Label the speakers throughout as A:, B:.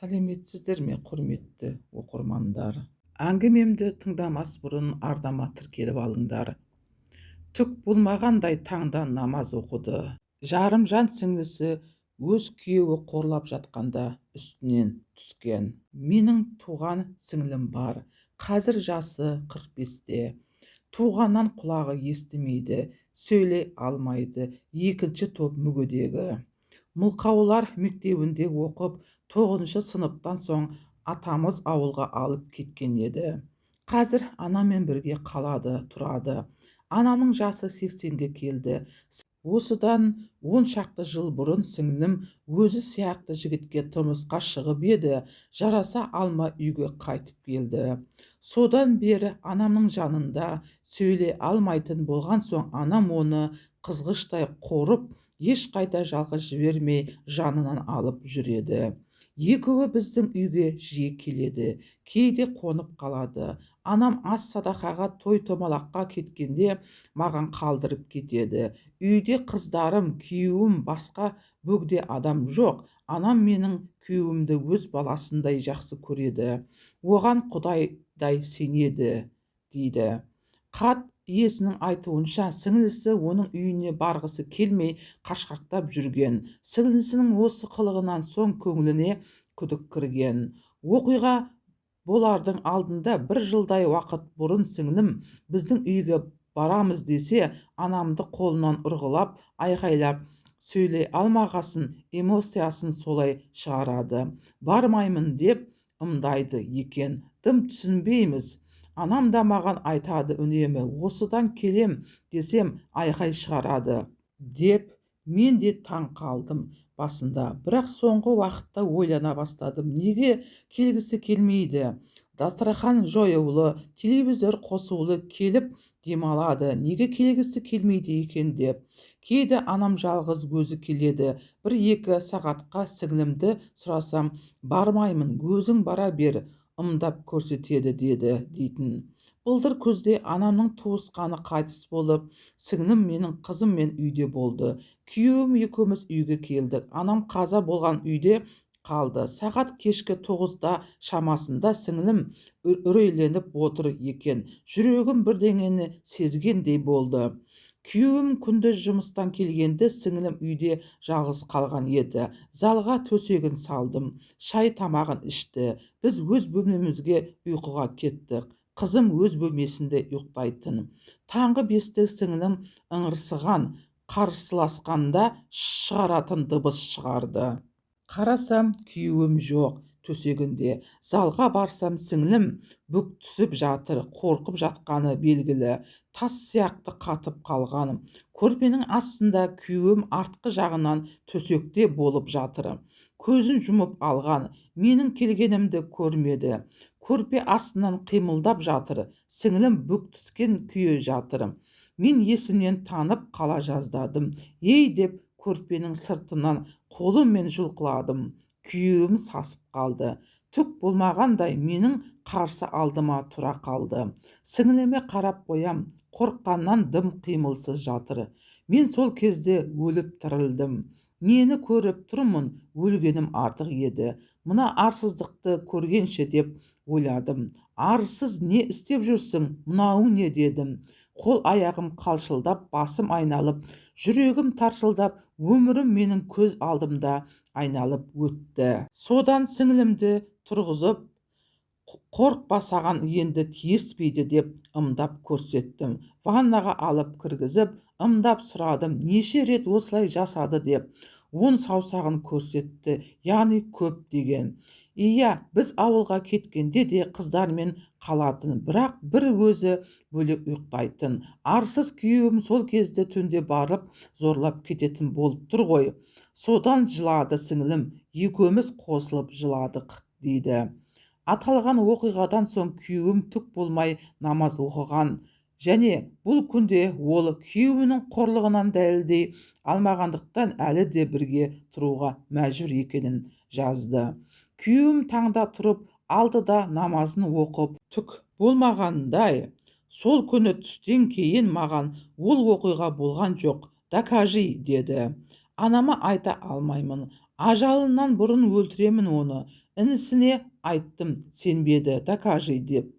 A: Сәлеметсіздер ме, құрметті оқырмандар? Әңгімемді тыңдамас бұрын ардама тіркеліп алыңдар. Түк болмағандай таңда намаз оқыды. Жарым жан сіңлісі өз күйеуі қорлап жатқанда үстінен түскен. Менің туған сіңлім бар. Қазір жасы 45-те. Туғаннан құлағы естімейді, сөйлей алмайды. Екінші топ мүгедегі. Мылқаулар мектебінде оқып, 9 сыныптан соң атамыз ауылға алып кеткен еді. Қазір анаммен бірге қалады, тұрады. Анамның жасы 80-ге келді. Осыдан 10 шақты жыл бұрын сіңлім өзі сияқты жігітке тұрмысқа шығып еді, жараса алма үйге қайтып келді. Содан бері анамның жанында сөйлей алмайтын болған соң анам оны қызғыштай қорып, ешқайда жалғыз жібермей жанынан алып жүреді. Екеуі біздің үйге жиі келеді, кейде қонып қалады. Анам ас садақаға, той томалаққа кеткенде маған қалдырып кетеді. Үйде қыздарым, күйеуім, басқа бөгде адам жоқ. Анам менің күйеуімді өз баласындай жақсы көреді. Оған Құдайдай сенеді, дейді. Хат иесінің айтуынша сіңлісі оның үйіне барғысы келмей қашқақтап жүрген. Сіңлісінің осы қылығынан соң көңіліне күдік кірген. Оқиға болардың алдында 1 жылдай уақыт бұрын сіңлім біздің үйге барамыз десе, анамды қолынан ұрғылап, айқайлап, сөйлей алмағасын, эмоциясын солай шығарады. Бармаймын деп ымдайды екен. Дым түсінбейміз. Анам да маған айтады үнемі, осыдан келем десем айқай шығарады деп. Мен де таң қалдым басында, бірақ соңғы уақытта ойлана бастадым. Неге келгісі келмейді? Дастархан жоюлы, телевизор қосулы, келіп демалады. Неге келгісі келмейді екен деп. Кейде анам жалғыз өзі келеді. 1-2 сағатқа сіңлімді сұрасам, бармаймын, өзің бара бер, ымдап көрсетеді деді дейтін. Былтыр күзде анамның туысқаны қайтыс болып, сіңлім менің қызыммен үйде болды. Күйеуім екеуміз үйге келдік. Анам қаза болған үйде қалды. Сағат кешкі 9-да шамасында сіңлім үрейленіп отыр екен. Жүрегім бірдеңені сезгендей болды. Күйеуім күндіз жұмыстан келгенде сіңлім үйде жалғыз қалған еді. Залға төсегін салдым. Шай тамағын ішті. Біз өз бөлмемізге ұйқыға кеттік. Қызым өз бөлмесінде ұйықтайтын. Таңғы 5-те сіңлім ыңырсыған, қарсыласқанда шығаратын дыбыс шығарды. Қарасам, күйеуім жоқ төсегінде. Залға барсам, сіңлім бүк түсіп жатыр, қорқып жатқаны белгілі. Тас сияқты қатып қалған. Көрпенің астында күйеуім артқы жағынан төсекте болып жатыр. Көзін жұмып алған, менің келгенімді көрмеді. Көрпе астынан қимылдап жатыр. Сіңлім бүк түскен күйі жатыр. Мен есімнен танып қала жаздадым. Ей деп көрпенің сыртынан қолыммен жұлқыладым. Күйеуім сасып қалды. Түк болмағандай менің қарсы алдыма тұра қалды. Сіңліме қарап қоям, қорыққаннан дым қимылсыз жатыр. Мен сол кезде өліп тірілдім. Нені көріп тұрмын, өлгенім артық еді. Мына арсыздықты көргенше деп ойладым. Арсыз не істеп жүрсің, мынауың не дедім. Қол аяғым қалшылдап, басым айналып, жүрегім тарсылдап, өмірім менің көз алдымда айналып өтті. Содан сіңлімді тұрғызып, қорықпа, саған енді тиіспейді деп ымдап көрсеттім. Ваннаға алып кіргізіп, ымдап сұрадым, неше рет осылай жасады деп. 10 саусағын көрсетті, яғни көп деген. Иә, біз ауылға кеткенде де қыздармен қалатын, бірақ бір өзі бөлек ұйықтайтын. Арсыз күйеуім сол кезде түнде барып зорлап кететін болып тұр ғой. Содан жылады сіңлім, екеуміз қосылып жыладық, дейді. Аталған оқиғадан соң күйеуім түк болмай намаз оқыған. Және бұл күнде ол күйеуінің қорлығынан дәлелдей алмағандықтан әлі де бірге тұруға мәжбүр екенін жазды. Күйеуім таңда тұрып, алдыда намазын оқып, түк болмағандай. Сол күні түстен кейін маған ол оқиға болған жоқ, докажи, деді. Анама айта алмаймын. Ажалынан бұрын өлтіремін оны. Інісіне айттым, сенбеді, докажи деп.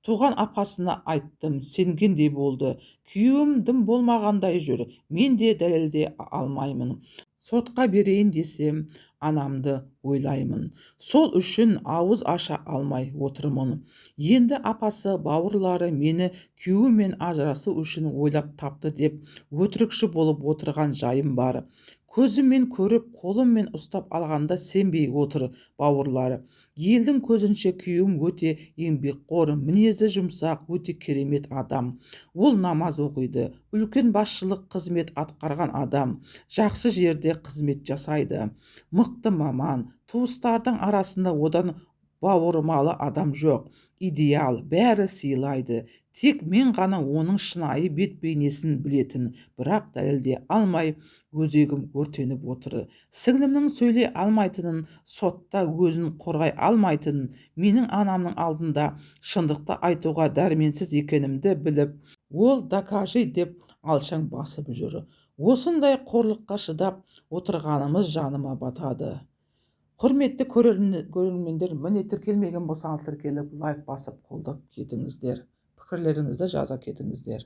A: Туған апасына айттым, сенгендей болды. Күйеуім дым болмағандай жүр, мен де дәлелдей алмаймын. Сотқа берейін десем, анамды ойлаймын. Сол үшін ауыз аша алмай отырмын. Енді апасы, бауырлары мені күйеуімен ажырасу үшін ойлап тапты деп өтірікші болып отырған жайым бар. Көзіммен көріп, қолыммен ұстап алғанда сенбей отыр бауырлары. Елдің көзінше күйеуім өте еңбекқор, мінезі жұмсақ, өте керемет адам. Ол намаз оқиды, үлкен басшылық қызмет атқарған адам, жақсы жерде қызмет жасайды. Мықты маман, туыстардың арасында одан бауырмалы адам жоқ. Идеал, бәрі сыйлайды. Тек мен ғана оның шынайы бет бейнесін білетін, бірақ дәлелдей алмай өзегім өртеніп отыр. Сіңлімнің сөйлей алмайтынын, сотта өзін қорғай алмайтынын, менің анамның алдында шындықты айтуға дәрменсіз екенімді біліп, ол докажи деп алшаң басып жүр. Осындай қорлыққа шыдап отырғанымыз жаныма батады. Құрметті көрермендер, міне тіркелмеген болсаңыз тіркеліп, лайк басып қолдап кетіңіздер. Пікірлеріңізді жаза кетіңіздер.